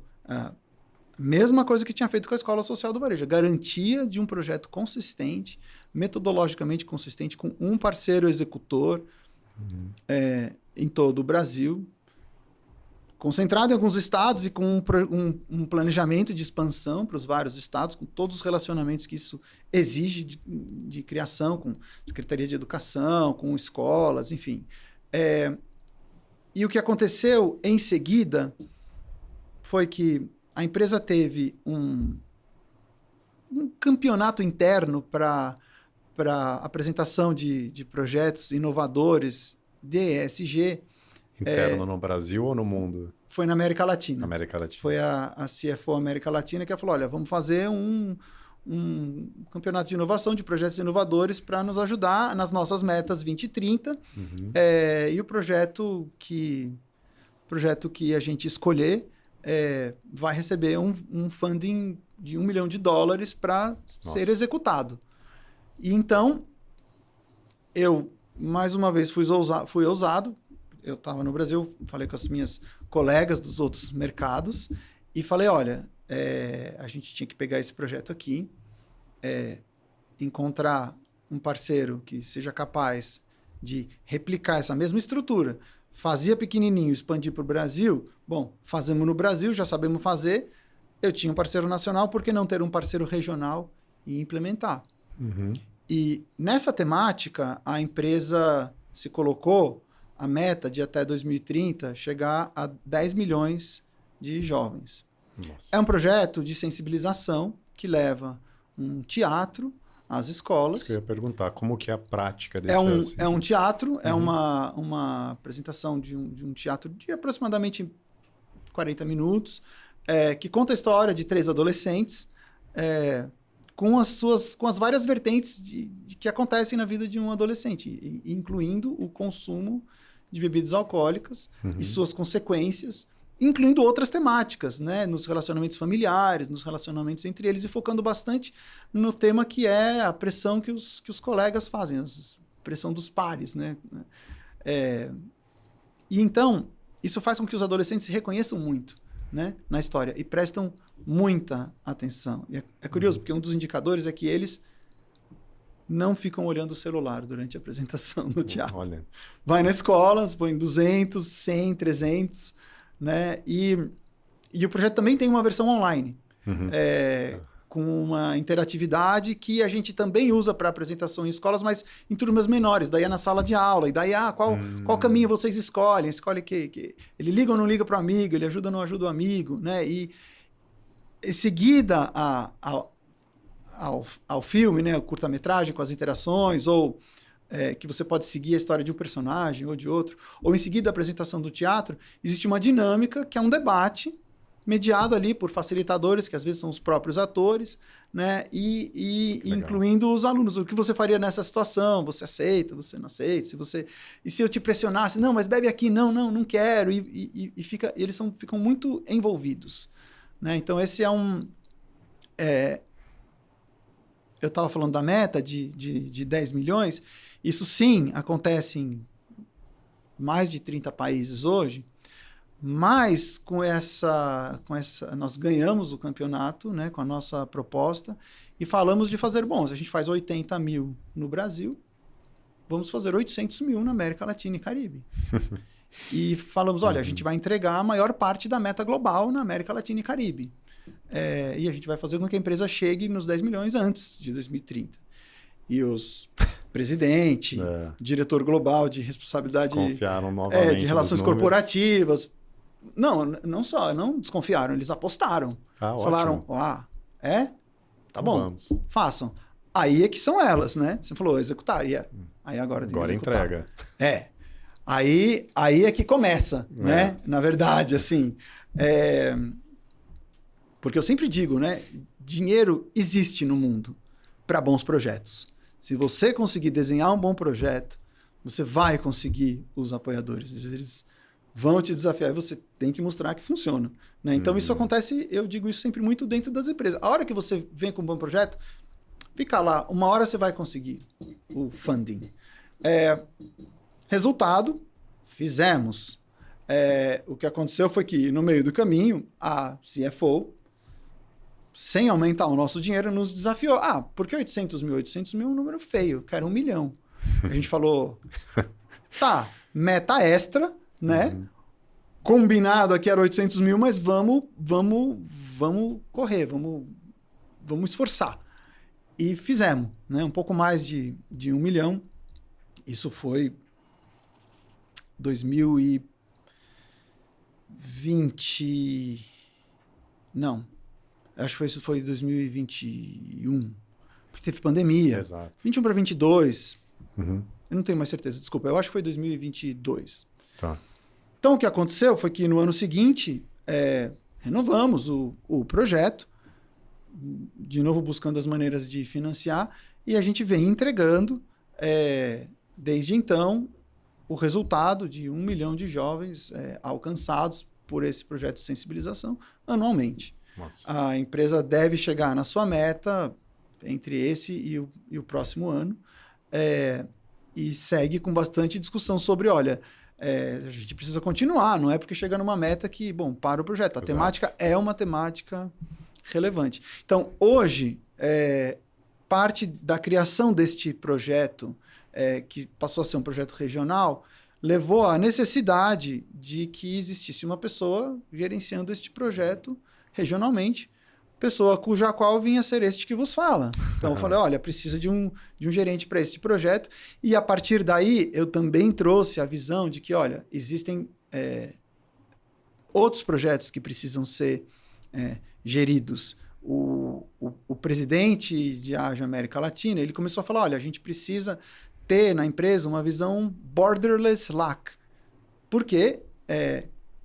Mesma coisa que tinha feito com a Escola Social do Varejo, garantia de um projeto consistente, metodologicamente consistente, com um parceiro executor em todo o Brasil, concentrado em alguns estados e com um planejamento de expansão para os vários estados, com todos os relacionamentos que isso exige de criação, com Secretaria de Educação, com escolas, enfim. E o que aconteceu em seguida foi que a empresa teve um campeonato interno para apresentação de projetos inovadores de ESG. Interno no Brasil ou no mundo? Foi na América Latina. América Latina. Foi a CFO América Latina que falou, olha, vamos fazer um campeonato de inovação, de projetos inovadores para nos ajudar nas nossas metas 2030. E o projeto que a gente escolher vai receber um funding de $1 milhão para ser executado. E então, eu, mais uma vez, fui ousado. Eu estava no Brasil, falei com as minhas colegas dos outros mercados e falei, olha, a gente tinha que pegar esse projeto aqui, encontrar um parceiro que seja capaz de replicar essa mesma estrutura. Fazia pequenininho, expandir para o Brasil. Bom, fazemos no Brasil, já sabemos fazer. Eu tinha um parceiro nacional, por que não ter um parceiro regional e implementar? E nessa temática, a empresa se colocou a meta de até 2030 chegar a 10 milhões de jovens. Nossa. É um projeto de sensibilização que leva um teatro às escolas. Isso que eu ia perguntar, como que é a prática desse... É um teatro, é uma apresentação de um teatro de aproximadamente 40 minutos, que conta a história de 3 adolescentes, com as várias vertentes que acontecem na vida de um adolescente, incluindo o consumo de bebidas alcoólicas e suas consequências, incluindo outras temáticas, né? Nos relacionamentos familiares, nos relacionamentos entre eles, e focando bastante no tema que é a pressão que os colegas fazem, a pressão dos pares, né? E então, isso faz com que os adolescentes se reconheçam muito, né, na história e prestam muita atenção. E é curioso, porque um dos indicadores é que eles não ficam olhando o celular durante a apresentação do teatro. Olha. Vai na escola, põe 200, 100, 300, né? E o projeto também tem uma versão online, com uma interatividade que a gente também usa para apresentação em escolas, mas em turmas menores. Daí é na sala de aula. E daí, qual caminho vocês escolhem? Escolhe que ele liga ou não liga para o amigo, ele ajuda ou não ajuda o amigo, né? E seguida ao filme, né, o curta-metragem com as interações, ou que você pode seguir a história de um personagem ou de outro, ou em seguida a apresentação do teatro, existe uma dinâmica que é um debate mediado ali por facilitadores, que às vezes são os próprios atores, né, e incluindo os alunos. O que você faria nessa situação? Você aceita? Você não aceita? E se eu te pressionasse? Não, mas bebe aqui. Não quero. E eles ficam muito envolvidos, né? Então esse é um... eu estava falando da meta de 10 milhões. Isso sim acontece em mais de 30 países hoje, mas com essa nós ganhamos o campeonato, né, com a nossa proposta, e falamos de fazer bons. A gente faz 80 mil no Brasil, vamos fazer 800 mil na América Latina e Caribe. E falamos, olha, a gente vai entregar a maior parte da meta global na América Latina e Caribe. E a gente vai fazer com que a empresa chegue nos 10 milhões antes de 2030. E os presidente, diretor global de responsabilidade... Desconfiaram novamente de relações corporativas. Não desconfiaram, eles apostaram. Falaram, tá bom, vamos. Façam. Aí é que são elas, né? Você falou, executar. Aí agora tem que executar. Entrega. Aí é que começa, né? Na verdade, assim... Porque eu sempre digo, né? Dinheiro existe no mundo para bons projetos. Se você conseguir desenhar um bom projeto, você vai conseguir os apoiadores. Eles vão te desafiar e você tem que mostrar que funciona, né? Então isso acontece, eu digo isso sempre muito dentro das empresas. A hora que você vem com um bom projeto, fica lá, uma hora você vai conseguir o funding. Resultado, fizemos. O que aconteceu foi que no meio do caminho, a CFO, sem aumentar o nosso dinheiro, nos desafiou. Por que 800 mil? 800 mil é um número feio, quero 1 milhão. A gente falou, meta extra, né? Combinado aqui era 800 mil, mas vamos correr, vamos esforçar. E fizemos, né? Um pouco mais de 1 milhão. Isso foi 2020... Não. Acho que isso foi 2021. Porque teve pandemia. Exato. 21 para 22. Eu não tenho mais certeza, desculpa. Eu acho que foi 2022. Tá. Então, o que aconteceu foi que no ano seguinte, renovamos o projeto, de novo buscando as maneiras de financiar, e a gente vem entregando, desde então, o resultado de 1 milhão de jovens alcançados por esse projeto de sensibilização anualmente. Nossa. A empresa deve chegar na sua meta entre esse e o próximo ano, e segue com bastante discussão sobre, olha, a gente precisa continuar, não é porque chega numa meta que, para o projeto. A temática é uma temática relevante. Então, hoje, parte da criação deste projeto, que passou a ser um projeto regional, levou à necessidade de que existisse uma pessoa gerenciando este projeto regionalmente, pessoa cuja qual vinha a ser este que vos fala. Então eu falei, olha, precisa de um gerente para este projeto, e a partir daí eu também trouxe a visão de que, olha, existem outros projetos que precisam ser geridos. O presidente de Ágil América Latina, ele começou a falar, olha, a gente precisa ter na empresa uma visão borderless Slack, porque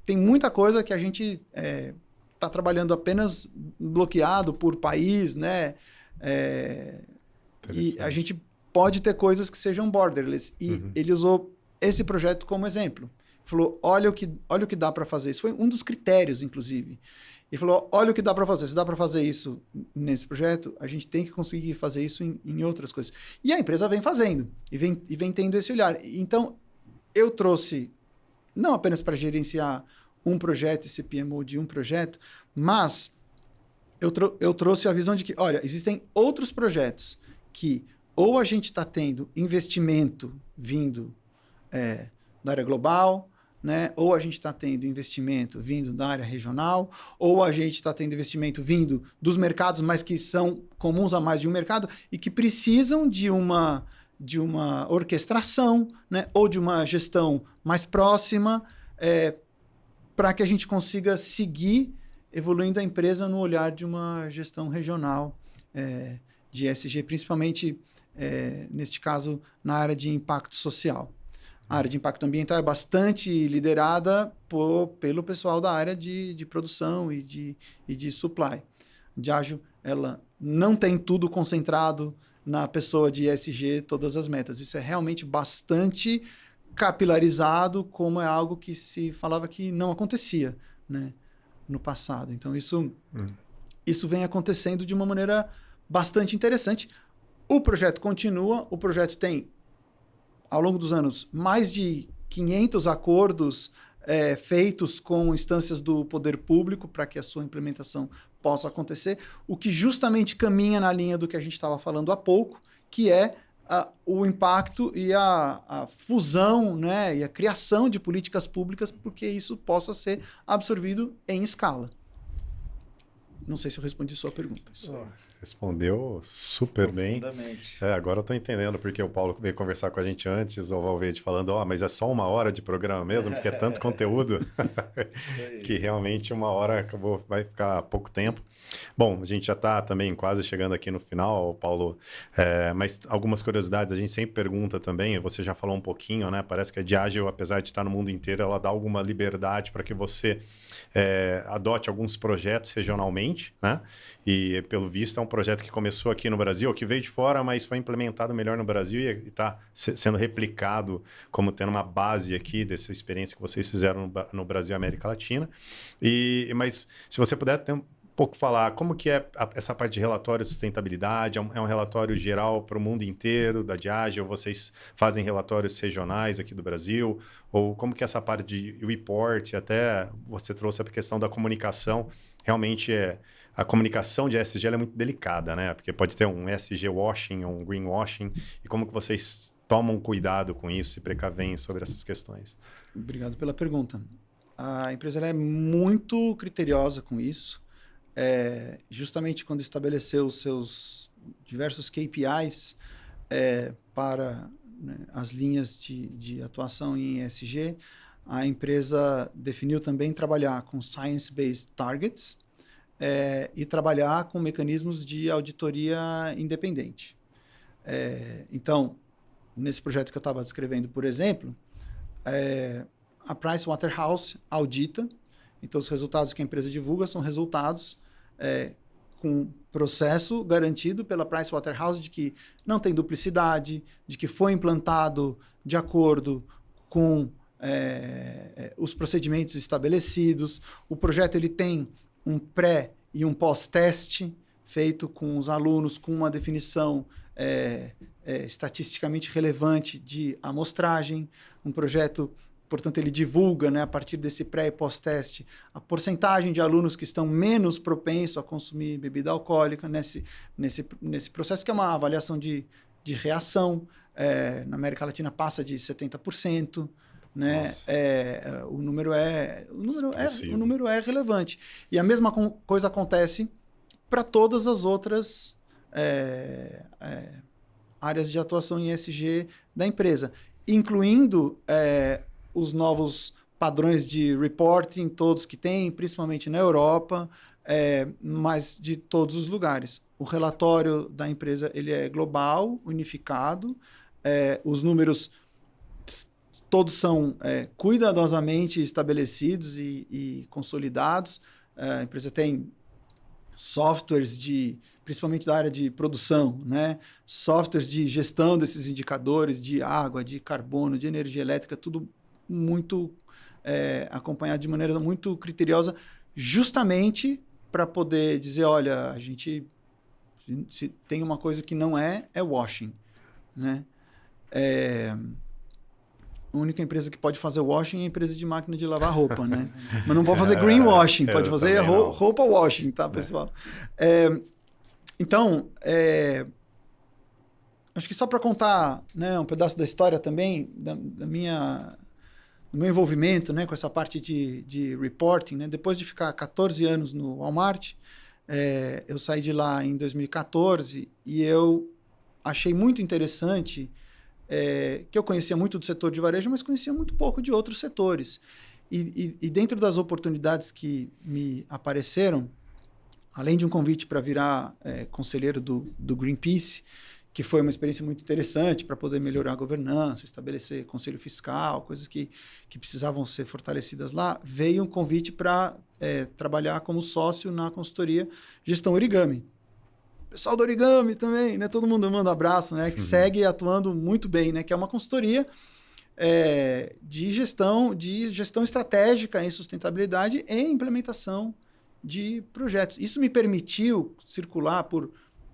tem muita coisa que a gente está trabalhando apenas bloqueado por país, né? E a gente pode ter coisas que sejam borderless. E ele usou esse projeto como exemplo. falou, olha o que dá para fazer. Isso foi um dos critérios, inclusive. Ele falou, olha o que dá para fazer. Se dá para fazer isso nesse projeto, a gente tem que conseguir fazer isso em outras coisas. E a empresa vem fazendo, e vem tendo esse olhar. Então, eu trouxe, não apenas para gerenciar um projeto, esse PMO de um projeto, mas eu trouxe a visão de que, olha, existem outros projetos que ou a gente está tendo investimento vindo da área global, né? Ou a gente está tendo investimento vindo da área regional, ou a gente está tendo investimento vindo dos mercados, mas que são comuns a mais de um mercado e que precisam de uma orquestração, né? Ou de uma gestão mais próxima, para que a gente consiga seguir evoluindo a empresa no olhar de uma gestão regional de ESG, principalmente, neste caso, na área de impacto social. A área de impacto ambiental é bastante liderada pelo pessoal da área de produção e de supply. A Diageo, ela não tem tudo concentrado na pessoa de ESG, todas as metas. Isso é realmente bastante capilarizado, como é algo que se falava que não acontecia, né, no passado. Então, isso vem acontecendo de uma maneira bastante interessante. O projeto continua, o projeto tem, ao longo dos anos, mais de 500 acordos feitos com instâncias do poder público para que a sua implementação possa acontecer, o que justamente caminha na linha do que a gente estava falando há pouco, que é o impacto e a fusão, né, e a criação de políticas públicas, porque isso possa ser absorvido em escala. Não sei se eu respondi a sua pergunta. Respondeu super bem. Agora eu estou entendendo porque o Paulo veio conversar com a gente antes, o Valverde falando, mas é só 1 hora de programa mesmo, porque é tanto conteúdo que realmente 1 hora vai ficar pouco tempo. Bom, a gente já está também quase chegando aqui no final, Paulo, mas algumas curiosidades a gente sempre pergunta também, você já falou um pouquinho, né? Parece que a Diageo, apesar de estar no mundo inteiro, ela dá alguma liberdade para que você adote alguns projetos regionalmente, né? E pelo visto é um projeto que começou aqui no Brasil, que veio de fora, mas foi implementado melhor no Brasil e está sendo replicado como tendo uma base aqui dessa experiência que vocês fizeram no Brasil e América Latina. Mas se você puder ter um pouco falar como que é essa parte de relatório de sustentabilidade, é um relatório geral para o mundo inteiro da Diageo, vocês fazem relatórios regionais aqui do Brasil, ou como que é essa parte de report, até você trouxe a questão da comunicação, realmente a comunicação de ESG é muito delicada, né? Porque pode ter um ESG washing, um green washing, e como que vocês tomam cuidado com isso, se precavem sobre essas questões? Obrigado pela pergunta. A empresa é muito criteriosa com isso. Justamente quando estabeleceu os seus diversos KPIs para, né, as linhas de atuação em ESG, a empresa definiu também trabalhar com Science-Based Targets e trabalhar com mecanismos de auditoria independente. Então, nesse projeto que eu estava descrevendo, por exemplo, a Pricewaterhouse audita. Então, os resultados que a empresa divulga são resultados com processo garantido pela Pricewaterhouse de que não tem duplicidade, de que foi implantado de acordo com os procedimentos estabelecidos. O projeto ele tem um pré e um pós-teste feito com os alunos com uma definição estatisticamente relevante de amostragem. Um projeto, portanto, ele divulga, né, a partir desse pré e pós-teste, a porcentagem de alunos que estão menos propensos a consumir bebida alcoólica nesse processo, que é uma avaliação de reação. Na América Latina passa de 70%. Né? O número é relevante. E a mesma coisa acontece para todas as outras áreas de atuação em ESG da empresa, incluindo os novos padrões de reporting, todos que tem, principalmente na Europa, mas de todos os lugares. O relatório da empresa ele é global, unificado, os números todos são cuidadosamente estabelecidos e consolidados. A empresa tem softwares principalmente da área de produção, né? Softwares de gestão desses indicadores de água, de carbono, de energia elétrica, tudo muito acompanhado de maneira muito criteriosa, justamente para poder dizer, olha, a gente se tem uma coisa que não é washing, né? A única empresa que pode fazer washing é a empresa de máquina de lavar roupa, né? Mas não pode fazer greenwashing, pode fazer roupa washing, tá, pessoal? Então, acho que só para contar, né, um pedaço da história também, do meu envolvimento, né, com essa parte de reporting, né? Depois de ficar 14 anos no Walmart, eu saí de lá em 2014 e eu achei muito interessante que eu conhecia muito do setor de varejo, mas conhecia muito pouco de outros setores. E dentro das oportunidades que me apareceram, além de um convite para virar conselheiro do Greenpeace, que foi uma experiência muito interessante para poder melhorar a governança, estabelecer conselho fiscal, coisas que precisavam ser fortalecidas lá, veio um convite para trabalhar como sócio na consultoria Gestão Origami. Pessoal do Origami também, né? Todo mundo manda abraço, né? Que segue atuando muito bem, né? Que é uma consultoria de gestão estratégica em sustentabilidade e implementação de projetos. Isso me permitiu circular por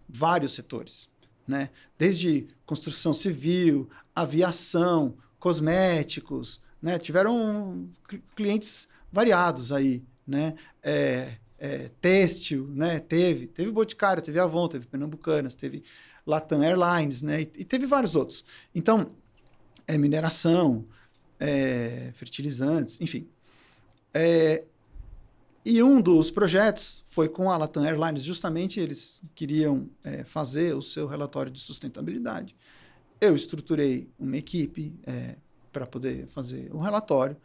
vários setores, né? Desde construção civil, aviação, cosméticos, né? Tiveram clientes variados aí, né? Têxtil, né? Teve Boticário, teve Avon, teve Pernambucanas, teve Latam Airlines, né? E teve vários outros. Então, mineração, fertilizantes, enfim. E um dos projetos foi com a Latam Airlines, justamente eles queriam fazer o seu relatório de sustentabilidade. Eu estruturei uma equipe para poder fazer um relatório,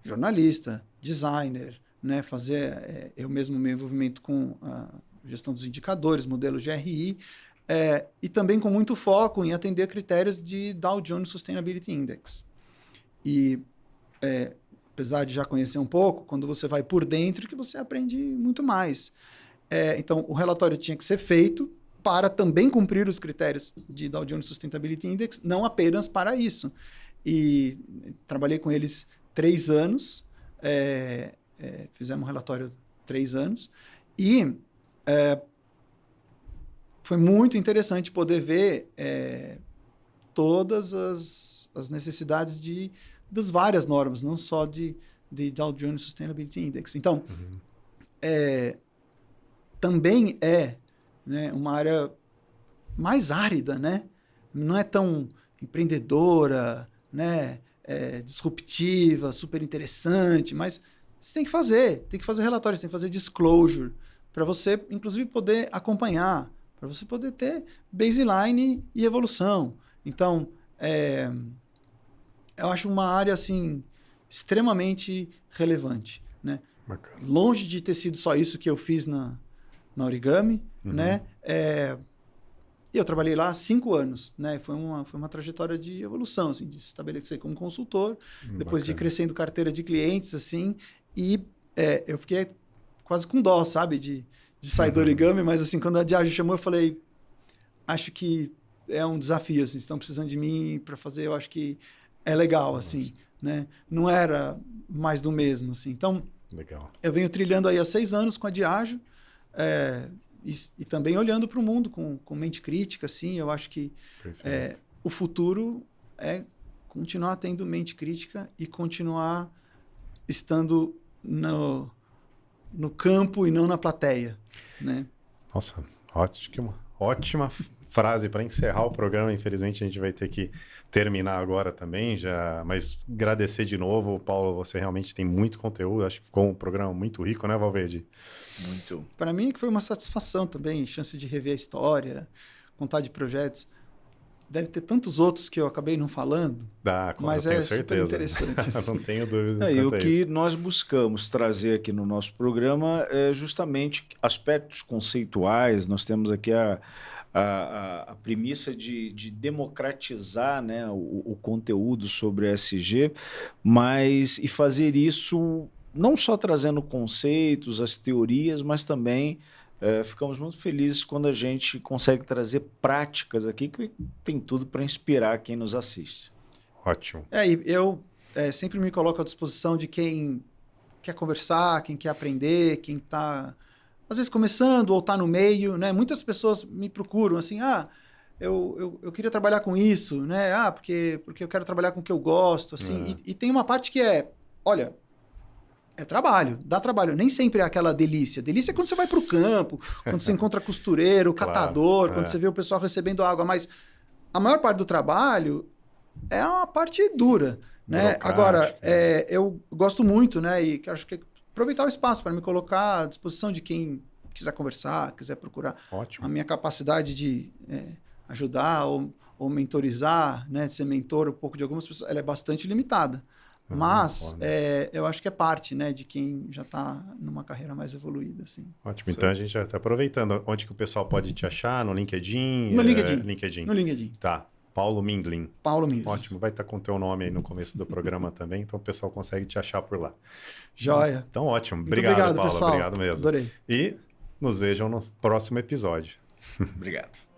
jornalista, designer, né, fazer eu mesmo meu envolvimento com a gestão dos indicadores, modelo GRI, e também com muito foco em atender critérios de Dow Jones Sustainability Index. E apesar de já conhecer um pouco, quando você vai por dentro que você aprende muito mais. Então, o relatório tinha que ser feito para também cumprir os critérios de Dow Jones Sustainability Index, não apenas para isso. E trabalhei com eles 3 anos, fizemos um relatório 3 anos, e foi muito interessante poder ver todas as necessidades das várias normas, não só de Dow Jones Sustainability Index. Então, também né, uma área mais árida, né? Não é tão empreendedora, né? Disruptiva, super interessante, mas você tem que fazer relatórios, tem que fazer disclosure, para você, inclusive, poder acompanhar, para você poder ter baseline e evolução. Então, eu acho uma área assim extremamente relevante, né? Bacana. Longe de ter sido só isso que eu fiz na Origami, né? E eu trabalhei lá 5 anos, né? Foi uma trajetória de evolução, assim, de se estabelecer como consultor, depois de ir crescendo carteira de clientes, assim, e eu fiquei quase com dó, sabe, de sair do Origami, mas assim, quando a Diageo chamou, eu falei, acho que é um desafio, assim, estão precisando de mim para fazer, eu acho que é legal, assim, né? Não era mais do mesmo, assim. Então, legal. Eu venho trilhando aí há 6 anos com a Diageo, e também olhando para o mundo com mente crítica, assim. Eu acho que o futuro é continuar tendo mente crítica e continuar estando no campo e não na plateia, né? Nossa, ótima frase para encerrar o programa. Infelizmente a gente vai ter que terminar agora também, mas agradecer de novo, Paulo, você realmente tem muito conteúdo, acho que ficou um programa muito rico, né, Valverde? Muito. Para mim que foi uma satisfação também, chance de rever a história, contar de projetos. Deve ter tantos outros que eu acabei não falando, mas eu tenho super interessante. Assim. Não tenho dúvidas. E o que nós buscamos trazer aqui no nosso programa é justamente aspectos conceituais. Nós temos aqui a premissa de democratizar, né, o conteúdo sobre ESG, e fazer isso não só trazendo conceitos, as teorias, mas também ficamos muito felizes quando a gente consegue trazer práticas aqui que tem tudo para inspirar quem nos assiste. Ótimo. E eu sempre me coloco à disposição de quem quer conversar, quem quer aprender, quem está, às vezes, começando ou está no meio, né? Muitas pessoas me procuram assim, eu queria trabalhar com isso, né? Porque eu quero trabalhar com o que eu gosto, assim. E tem uma parte que olha, é trabalho, dá trabalho. Nem sempre é aquela delícia. Delícia é quando você vai para o campo, quando você encontra costureiro, catador, quando você vê o pessoal recebendo água. Mas a maior parte do trabalho é uma parte dura, né? Agora, eu gosto muito, né? E acho que aproveitar o espaço para me colocar à disposição de quem quiser conversar, quiser procurar. Ótimo. A minha capacidade de ajudar ou mentorizar, né? De ser mentor um pouco de algumas pessoas, ela é bastante limitada. Mas eu acho que é parte, né, de quem já está numa carreira mais evoluída. Assim. Ótimo. Então a gente já está aproveitando. Onde que o pessoal pode te achar? No LinkedIn? No LinkedIn. No LinkedIn. Tá. Paulo Mindlin. Paulo Mindlin. Ótimo. Vai estar com o teu nome aí no começo do programa também, então o pessoal consegue te achar por lá. Joia. Então, ótimo. Muito obrigado, Paulo. pessoal. Obrigado mesmo. Adorei. E nos vejam no próximo episódio. Obrigado.